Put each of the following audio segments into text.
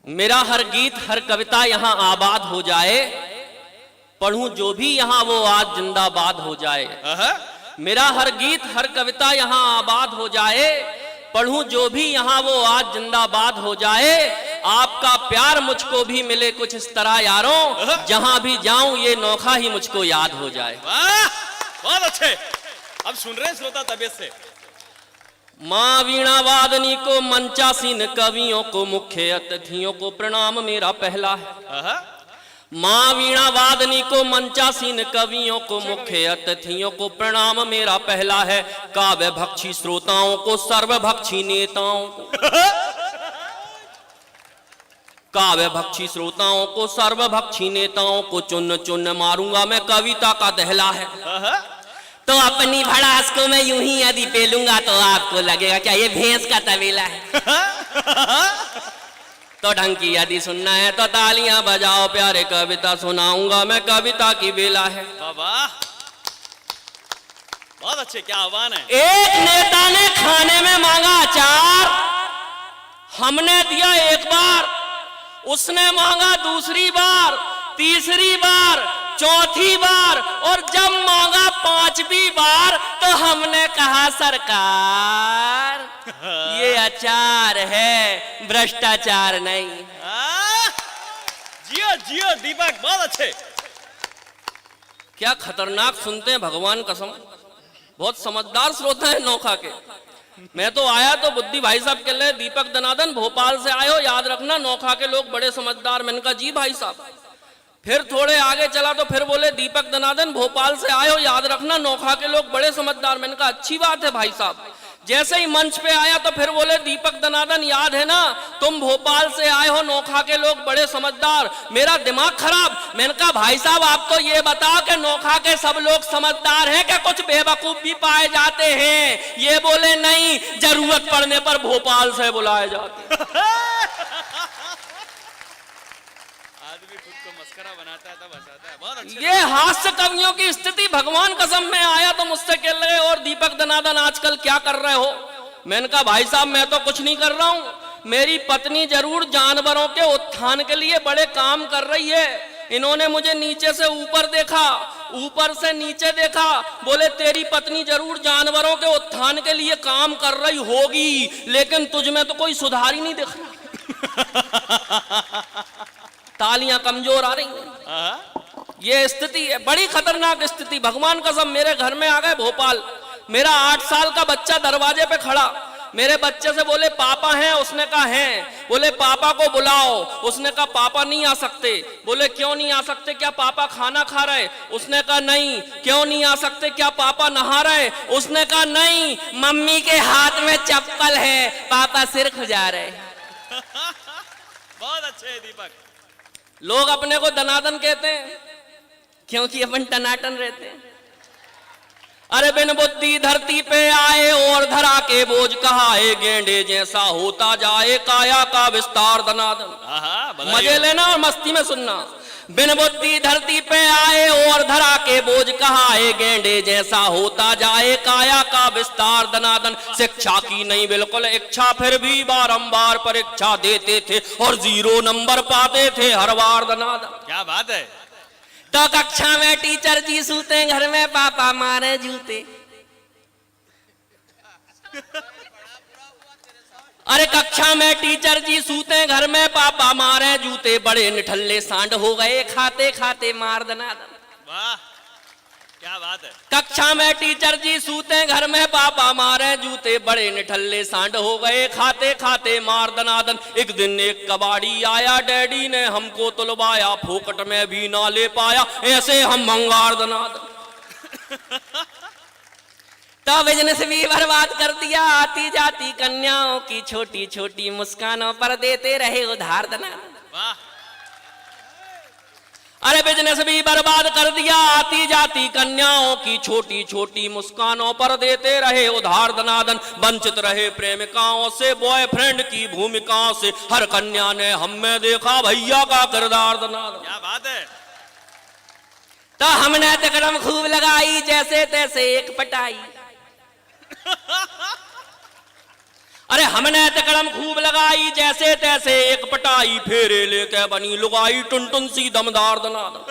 मेरा हर गीत हर कविता यहाँ आबाद हो जाए, पढ़ूं जो भी यहाँ वो आज जिंदाबाद हो जाए। मेरा हर गीत हर कविता यहाँ आबाद हो जाए, पढ़ूं जो भी यहाँ वो आज जिंदाबाद हो जाए। आपका प्यार मुझको भी मिले कुछ इस तरह यारों, जहां भी जाऊं ये नोखा ही मुझको याद हो जाए। वाह, बहुत अच्छे। अब सुन रहे हैं श्रोता तबीयत से। माँ वीणा वादनी को, मंचासीन कवियों को, मुख्य अतिथियों को प्रणाम मेरा पहला है। माँ वीणा वादनी को, मंचासीन कवियों को, मुख्य अतिथियों को प्रणाम मेरा पहला है। काव्य भक्षी श्रोताओं को, सर्वभक्षी नेताओं को काव्य भक्षी श्रोताओं को, सर्वभक्षी नेताओं को चुन चुन मारूंगा मैं कविता का दहला है। तो अपनी भड़ास को मैं यूं ही यदि पेलूंगा तो आपको लगेगा क्या ये भैंस का तबेला है। तो ढंग की यदि सुनना है तो तालियां बजाओ, प्यारे कविता सुनाऊंगा मैं कविता की बेला है। वाह, बहुत अच्छे, क्या आह्वान है। एक नेता ने खाने में मांगा अचार, हमने दिया एक बार, उसने मांगा दूसरी बार, तीसरी बार, चौथी बार, और जब मांगा पांचवी बार तो हमने कहा सरकार ये अचार है, भ्रष्टाचार नहीं। जियो जियो दीपक, बहुत अच्छे। क्या खतरनाक सुनते हैं भगवान कसम, बहुत समझदार श्रोता है नोखा के। मैं तो आया तो बुद्धि भाई साहब के लिए, दीपक दनादन भोपाल से आए हो, याद रखना नोखा के लोग बड़े समझदार। मैंने कहा जी भाई साहब। फिर थोड़े आगे चला तो फिर बोले दीपक दनादन भोपाल से आए हो, याद रखना नोखा के लोग बड़े समझदार। मैंने कहा अच्छी बात है भाई साहब। जैसे ही मंच पे आया तो फिर बोले दीपक दनादन याद है ना तुम भोपाल से आए हो, नोखा के लोग बड़े समझदार। मेरा दिमाग खराब। मैंने कहा भाई साहब आप तो ये बताओ कि नोखा के सब लोग समझदार हैं कि कुछ बेवकूफ भी पाए जाते हैं। ये बोले नहीं, जरूरत पड़ने पर भोपाल से बुलाए जाते। आदमी खुद को मस्करा बनाता है तब हंसाता है। बहुत अच्छे। ये हास्य कवियों की स्थिति भगवान कसम में आया तो मुझसे कह रहे और दीपक दनादन आजकल क्या कर रहे हो। मैंने कहा भाई साहब मैं तो कुछ नहीं कर रहा हूँ, मेरी पत्नी जरूर जानवरों के उत्थान के लिए बड़े काम कर रही है। इन्होंने मुझे नीचे से ऊपर देखा, ऊपर से नीचे देखा, बोले तेरी पत्नी जरूर जानवरों के उत्थान के लिए काम कर रही होगी, लेकिन तुझ में तो कोई सुधार ही नहीं दिख रहा। तालियां कमजोर आ रही हैं। ये स्थिति है, बड़ी खतरनाक स्थिति। भगवान कसम मेरे घर में आ गए भोपाल, मेरा 8 साल का बच्चा दरवाजे पे खड़ा, मेरे बच्चे से बोले पापा हैं, उसने कहा हैं। बोले पापा को बुलाओ, उसने कहा पापा नहीं आ सकते। बोले क्यों नहीं आ सकते, क्या पापा खाना खा रहे? उसने कहा नहीं। क्यों नहीं आ सकते, क्या पापा नहा रहे? उसने कहा नहीं, मम्मी के हाथ में चप्पल है, पापा सिर खुजा रहे। बहुत अच्छे दीपक। लोग अपने को दनादन कहते हैं क्योंकि अपन टनाटन रहते हैं। अरे बिन बुद्धि धरती पे आए और धरा के बोझ कहाए, गेंडे जैसा होता जाए काया का विस्तार दनादन। मजे लेना और मस्ती में सुनना। बिन बुद्धि धरती पे आए और धरा के बोझ कहाए, गेंडे जैसा होता जाए काया का विस्तार दनादन। शिक्षा की नहीं बिल्कुल इच्छा, फिर भी बारंबार परीक्षा देते थे और 0 नंबर पाते थे हर बार दनादन। क्या बात है। तो कक्षा में टीचर जी सूते, घर में पापा मारे जूते। अरे कक्षा में टीचर जी सूते, घर में पापा मारे जूते, बड़े निठल्ले सांड हो गए खाते खाते मार दनादन। वाह, क्या बात है। कक्षा में टीचर जी सूते, घर में पापा मारे जूते, बड़े निठल्ले सांड हो गए खाते खाते मार दनादन। एक दिन एक कबाड़ी आया, डैडी ने हमको तुलवाया, फोकट में भी ना ले पाया, ऐसे हम भंगार दनादन। तो बिजनेस भी बर्बाद कर दिया, आती जाती कन्याओं की छोटी छोटी मुस्कानों पर देते रहे उधार दनादन। वाह। अरे बिजनेस भी बर्बाद कर दिया, आती जाती कन्याओं की छोटी छोटी मुस्कानों पर देते रहे उधार दनादन। वंचित रहे प्रेमिकाओं से, बॉयफ्रेंड की भूमिकाओं से, हर कन्या ने हम में देखा भैया का किरदार दनादन। क्या बात है। तो हमने तिकड़म खूब लगाई, जैसे तैसे एक पटाई। अरे हमने तकड़म खूब लगाई जैसे तैसे एक पटाई फेरे लेके बनी लुगाई टुन टुन सी दमदार दनादन।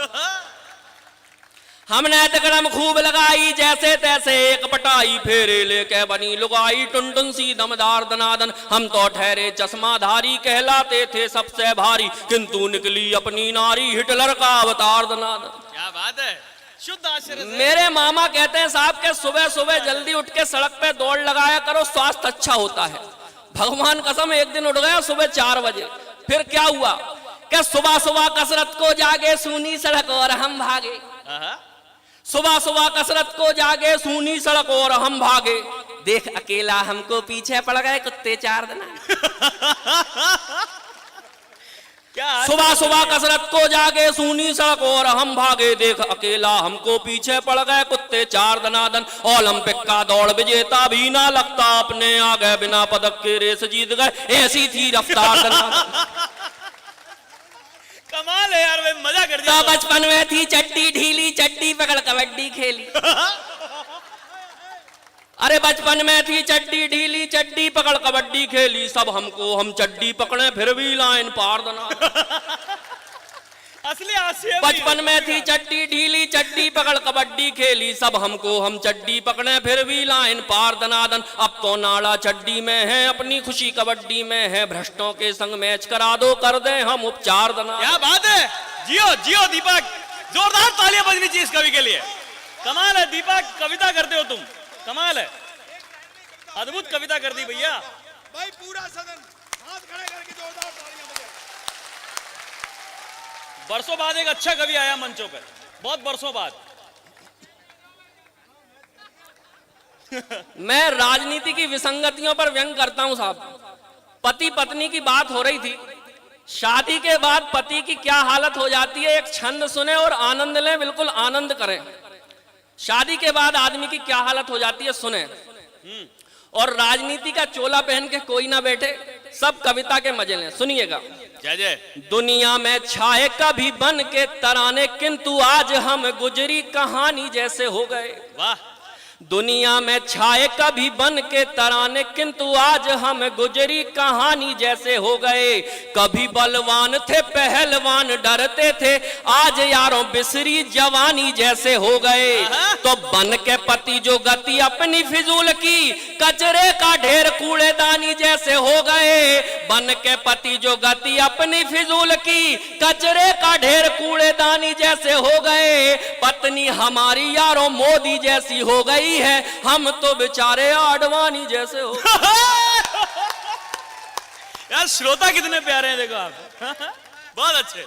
हमने तकड़म खूब लगाई जैसे तैसे एक पटाई फेरे लेके बनी लुगाई टुन टुन सी दमदार दनादन। हम तो ठहरे चश्माधारी कहलाते थे सबसे भारी किंतु निकली अपनी नारी हिटलर का अवतार दनादन। क्या बात है, शुद्ध आश्चर्य से। मेरे मामा कहते हैं साहब के सुबह सुबह जल्दी उठ के सड़क पे दौड़ लगाया करो, स्वास्थ्य अच्छा होता है। भगवान कसम एक दिन उठ गया सुबह 4 बजे, फिर क्या हुआ कि सुबह सुबह कसरत को जागे सूनी सड़क और हम भागे। सुबह सुबह कसरत को जागे सूनी सड़क और हम भागे, देख अकेला हमको पीछे पड़ गए कुत्ते 4 दिन। सुबह सुबह कसरत को जागे सूनी सड़क और हम भागे, देख अकेला हमको पीछे पड़ गए कुत्ते 4 दनादन। ओलंपिक का दौड़ विजेता भी ना लगता अपने आगे, बिना पदक के रेस जीत गए, ऐसी थी रफ्तार दनादन। कमाल है यार, मजा कर दिया। बचपन में थी चड्डी ढीली, चड्डी पकड़ कबड्डी खेली। अरे बचपन में थी चड्डी ढीली, चड्डी पकड़ कबड्डी खेली, सब हमको हम चड्डी पकड़े फिर भी लाइन पार दना। असली आशिया। बचपन में थी चड्डी ढीली, चड्डी पकड़ कबड्डी खेली, सब हमको हम चड्डी पकड़े फिर भी लाइन पार दनादन। अब तो नाड़ा चड्डी में है, अपनी खुशी कबड्डी में है, भ्रष्टों के संग मैच करा दो, कर दे हम उपचार दना। क्या बात है, जियो जियो दीपक, जोरदार तालियां बजनी चाहिए इस कवि के लिए। कमाल है दीपक, कविता करते हो तुम, कमाल है, अद्भुत कविता कर दी भैया। भाई पूरा सदन हाथ खड़े करके जोरदार तालियां बजाएं। बरसों बाद एक अच्छा कवि आया मंचों पर, बहुत बरसों बाद। मैं राजनीति की विसंगतियों पर व्यंग करता हूं साहब। पति पत्नी की बात हो रही थी, शादी के बाद पति की क्या हालत हो जाती है, एक छंद सुने और आनंद लें, बिल्कुल आनंद करें। शादी के बाद आदमी की क्या हालत हो जाती है सुने, और राजनीति का चोला पहन के कोई ना बैठे, सब कविता के मजे लें, सुनिएगा। जय जय। दुनिया में छाए कभी बन के तराने, किंतु आज हम गुजरी कहानी जैसे हो गए। वाह। दुनिया में छाए कभी बन के तराने, किंतु आज हम गुजरी कहानी जैसे हो गए। कभी बलवान थे पहलवान डरते थे, आज यारों बिसरी जवानी जैसे हो गए। तो बन के पति जो गति अपनी फिजूल की, कचरे का ढेर कूड़ेदानी जैसे हो गए। बन के पति जो गति अपनी फिजूल की, कचरे का ढेर कूड़ेदानी जैसे हो गए। पत्नी हमारी यारों मोदी जैसी हो गई है, हम तो बेचारे आडवाणी जैसे हो। यार श्रोता कितने प्यारे हैं देखो आप। बहुत अच्छे,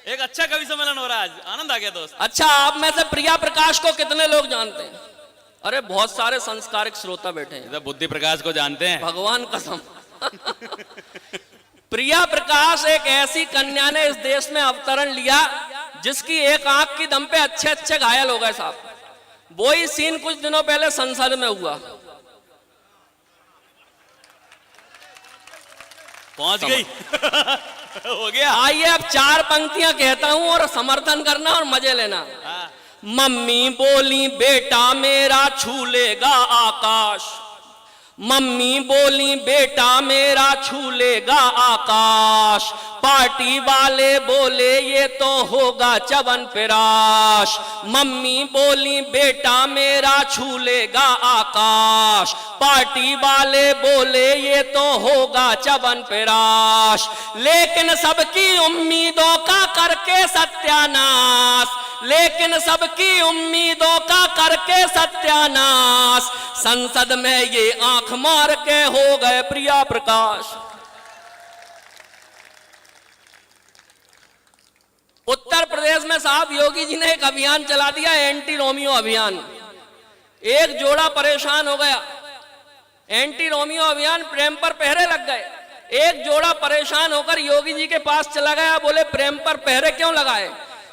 एक अच्छा कवि सम्मेलन हो रहा है आज, आनंद आ गया दोस्त। अच्छा, आप में से प्रिया प्रकाश को कितने लोग जानते हैं? अरे बहुत सारे संस्कारिक श्रोता बैठे हैं। बुद्धि प्रकाश को जानते हैं? भगवान कसम। प्रिया प्रकाश एक ऐसी कन्या ने इस देश में अवतरण लिया जिसकी एक आंख की दम पे अच्छे अच्छे घायल हो गए साहब। वो ही सीन कुछ दिनों पहले संसद में हुआ। पहुंच गई। हो गया। आइए अब 4 पंक्तियां कहता हूं और समर्थन करना और मजे लेना। मम्मी बोली बेटा मेरा छू लेगा आकाश, मम्मी बोली बेटा मेरा छू लेगा आकाश। पार्टी वाले बोले ये तो होगा च्यवनप्राश। मम्मी बोली बेटा मेरा छू लेगा आकाश। पार्टी वाले बोले ये तो होगा च्यवनप्राश। लेकिन सबकी उम्मीदों का करके सत्यानाश, लेकिन सबकी उम्मीदों का करके सत्यानाश। संसद में ये आंख मार के हो गए प्रिया प्रकाश। उत्तर प्रदेश में साहब योगी जी ने एक अभियान चला दिया, एंटी रोमियो अभियान। एक जोड़ा परेशान हो गया, एंटी रोमियो अभियान, प्रेम पर पहरे लग गए। एक जोड़ा परेशान होकर योगी जी के पास चला गया, बोले प्रेम पर पहरे क्यों लगाए?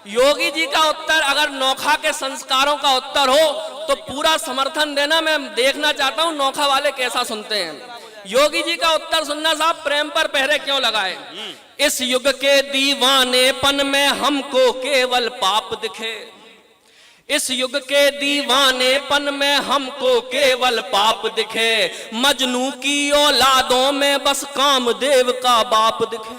योगी जी का उत्तर, अगर नोखा के संस्कारों का उत्तर हो तो पूरा समर्थन देना, मैं देखना चाहता हूं नोखा वाले कैसा सुनते हैं। योगी जी का उत्तर सुनना साहब, प्रेम पर पहरे क्यों लगाए? इस युग के दीवानेपन में हमको केवल पाप दिखे, इस युग के दीवानेपन में हमको केवल पाप दिखे, मजनू की औलादों में बस कामदेव का बाप दिखे।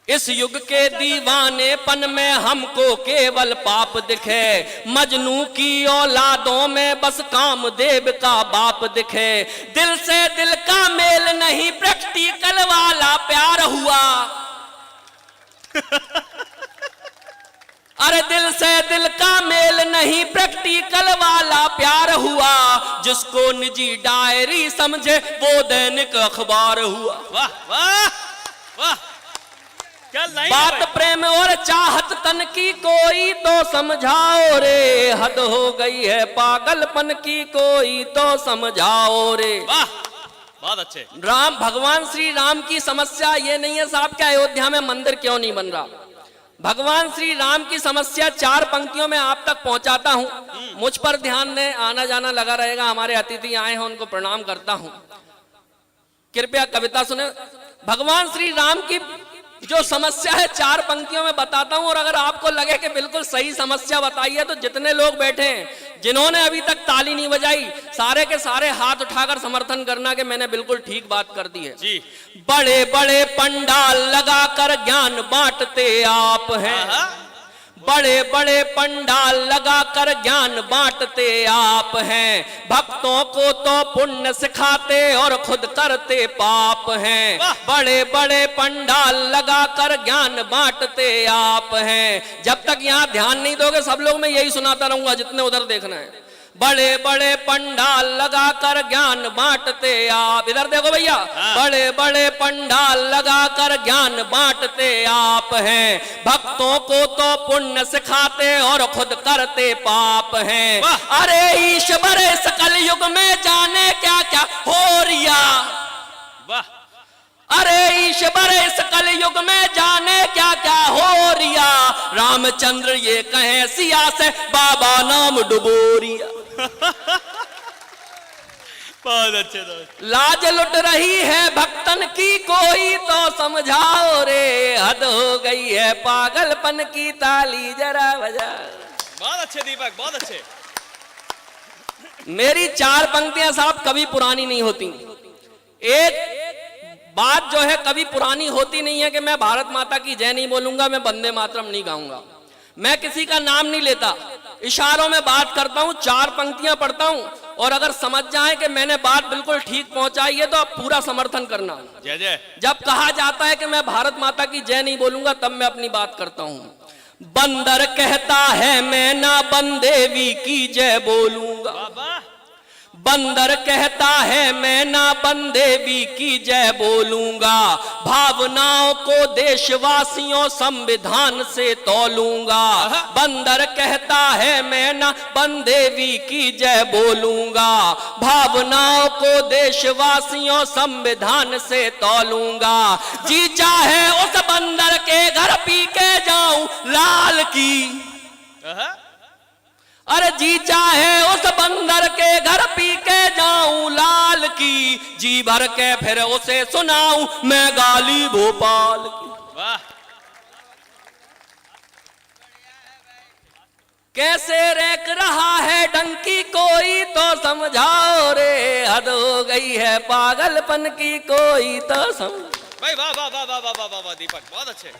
इस युग के दीवानेपन में हमको केवल पाप दिखे, मजनू की औलादों में बस कामदेव का बाप दिखे। दिल से दिल का मेल नहीं, प्रैक्टिकल वाला प्यार हुआ। अरे दिल से दिल का मेल नहीं, प्रैक्टिकल वाला प्यार हुआ। जिसको निजी डायरी समझे वो दैनिक अखबार हुआ। वाह वाह वाह, क्या लाइन है बात भाई। प्रेम और चाहत तन की कोई तो समझाओ रे, हद हो गई है पागलपन की कोई तो समझाओ रे। वाह, बहुत अच्छे। राम, भगवान श्री राम की समस्या ये नहीं है साहब कि अयोध्या में मंदिर क्यों नहीं बन रहा। भगवान श्री राम की समस्या 4 पंक्तियों में आप तक पहुंचाता हूं। मुझ पर ध्यान दें, आना जाना लगा रहेगा। हमारे अतिथि आए हैं, उनको प्रणाम करता हूं। कृपया कविता सुने। भगवान श्री राम की जो समस्या है 4 पंक्तियों में बताता हूं, और अगर आपको लगे कि बिल्कुल सही समस्या बताई है तो जितने लोग बैठे हैं जिन्होंने अभी तक ताली नहीं बजाई, सारे के सारे हाथ उठाकर समर्थन करना कि मैंने बिल्कुल ठीक बात कर दी है जी। बड़े बड़े पंडाल लगाकर ज्ञान बांटते आप हैं। बड़े बड़े पंडाल लगाकर ज्ञान बांटते आप हैं। भक्तों को तो पुण्य सिखाते और खुद करते पाप हैं। बड़े बड़े पंडाल लगाकर ज्ञान बांटते आप हैं। जब तक यहाँ ध्यान नहीं दोगे सब लोग मैं यही सुनाता रहूंगा जितने उधर देखना है। बड़े बड़े पंडाल लगाकर ज्ञान बांटते आप, इधर देखो भैया, बड़े बड़े पंडाल लगाकर ज्ञान बांटते आप हैं। भक्तों को तो पुण्य सिखाते और खुद करते पाप हैं। अरे ईश्वर सकल युग में जाने क्या क्या हो रिया। वाह, अरे ईश्वर सकल युग में जाने क्या क्या हो रिया। रामचंद्र ये कहें सिया से बाबा नाम डुबोरिया। बहुत अच्छे दोस्त। लाज लुट रही है भक्तन की कोई तो समझाओ रे, हद हो गई है पागलपन की ताली जरा बजा। बहुत अच्छे दीपक, बहुत अच्छे। मेरी 4 पंक्तियां साहब कभी पुरानी नहीं होती। एक बात जो है कभी पुरानी होती नहीं है कि मैं भारत माता की जय नहीं बोलूंगा, मैं वंदे मातरम नहीं गाऊंगा, मैं किसी का नाम नहीं लेता, इशारों में बात करता हूं, 4 पंक्तियां पढ़ता हूं, और अगर समझ जाए कि मैंने बात बिल्कुल ठीक पहुंचाई है तो आप पूरा समर्थन करना। जय जय। जब कहा जाता है कि मैं भारत माता की जय नहीं बोलूंगा तब मैं अपनी बात करता हूं। बंदर कहता है मैं ना बंदेवी की जय बोलूंगा। बाबा, बंदर कहता है मैं ना बंदेवी की जय बोलूंगा। भावनाओं को देशवासियों संविधान से तौलूंगा। बंदर कहता है मैं ना बंदेवी की जय बोलूंगा। भावनाओं को देशवासियों संविधान से तौलूंगा। जी चाहे उस बंदर के घर पी के जाऊं लाल की। अरे जी चाहे उस बंदर के घर पी के जाऊं लाल की। जी भर के फिर उसे सुनाऊं मैं गाली भोपाल की। वाह, कैसे रैक रहा है डंकी कोई तो समझाओ रे, हद हो गई है पागलपन की कोई तो समझ। भाई वाह वाह वाह वाह वाह वाह वाह दीपक, बहुत अच्छे।